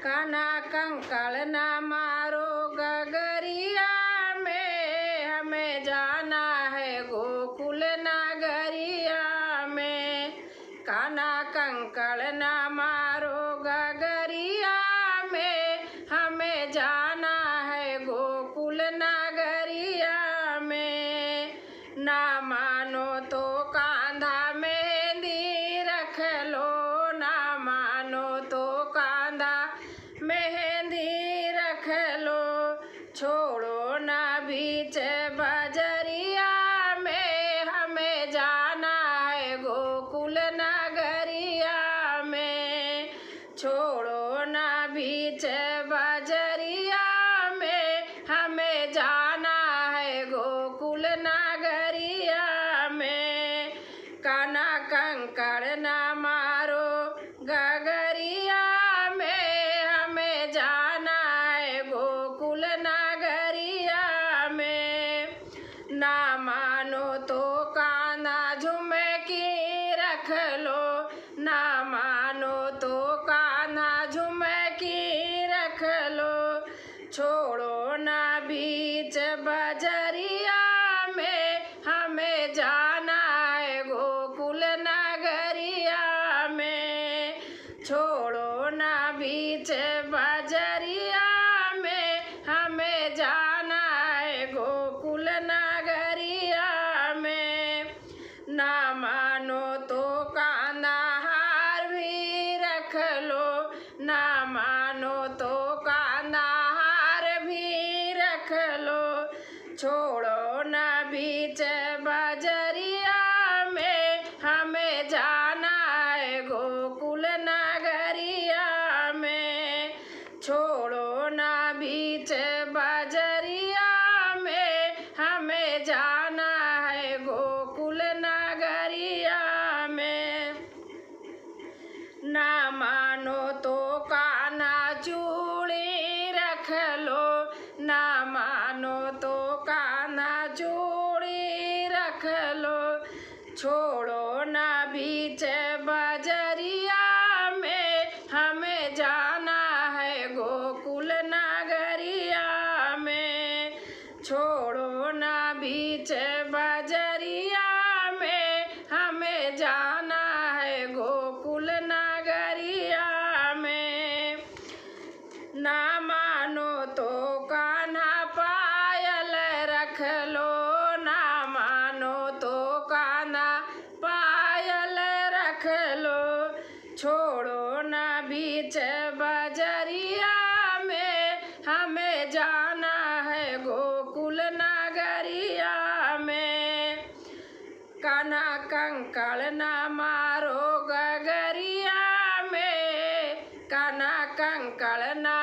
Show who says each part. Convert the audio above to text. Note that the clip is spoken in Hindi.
Speaker 1: कान्हा कंकड़ ना मारो गगरिया में, हमें जाना है गोकुल नगरिया में। कान्हा कंकड़ ना मारो गगरिया में, हमें जाना है गोकुल नगरिया में। ना मानो तो कांधा मेहंदी रख लो, ना मानो तो कांधा मेहंदी रख लो। छोड़ो ना बीच बजरिया में, हमें जाना है गोकुल नगरिया में। छोड़ो ना बीच बजरिया में, हमें जाना है गोकुल नगरिया में। कान्हा कंकड़ ना मारो गगरिया में, हमें जाना है गोकुल नगरिया में। ना मानो तो कान्हा झुमकी रख लो, ना मानो तो कान्हा झुमकी रख लो। छोड़ो ना बीच बजरिया में, हमें जाना है गोकुल नगरिया में। छोड़ो ना बीच बजरिया में, हमें जाना है गोकुल नगरिया में। ना मानो तो कान्हा हार भी रख लो, ना मानो तो कान्हा हार भी रख लो। छोड़ो ना बीच बजरिया में, हमें जाना है गोकुल नगरिया में। छोड़ो ना बीच बजरिया में, हमें जाना है गोकुल नगरिया में। ना मानो तो कान्हा चूड़ी रख लो, ना मानो तो कान्हा चूड़ी रख लो। छोड़ो ना बीच बजरिया में, हमें जाना है गोकुल नगरिया में। छोड़ो ना बीच बजरिया में, हमें जाना है गोकुल नगरिया में। ना मानो तो कान्हा पायल रख लो, ना मानो तो कान्हा पायल रख लो। छोड़ो ना बीच बजरिया में, हमें जाना है गोकुल नगरिया में। कान्हा कंकड़ ना मारो गगरिया में, कान्हा कंकड़ ना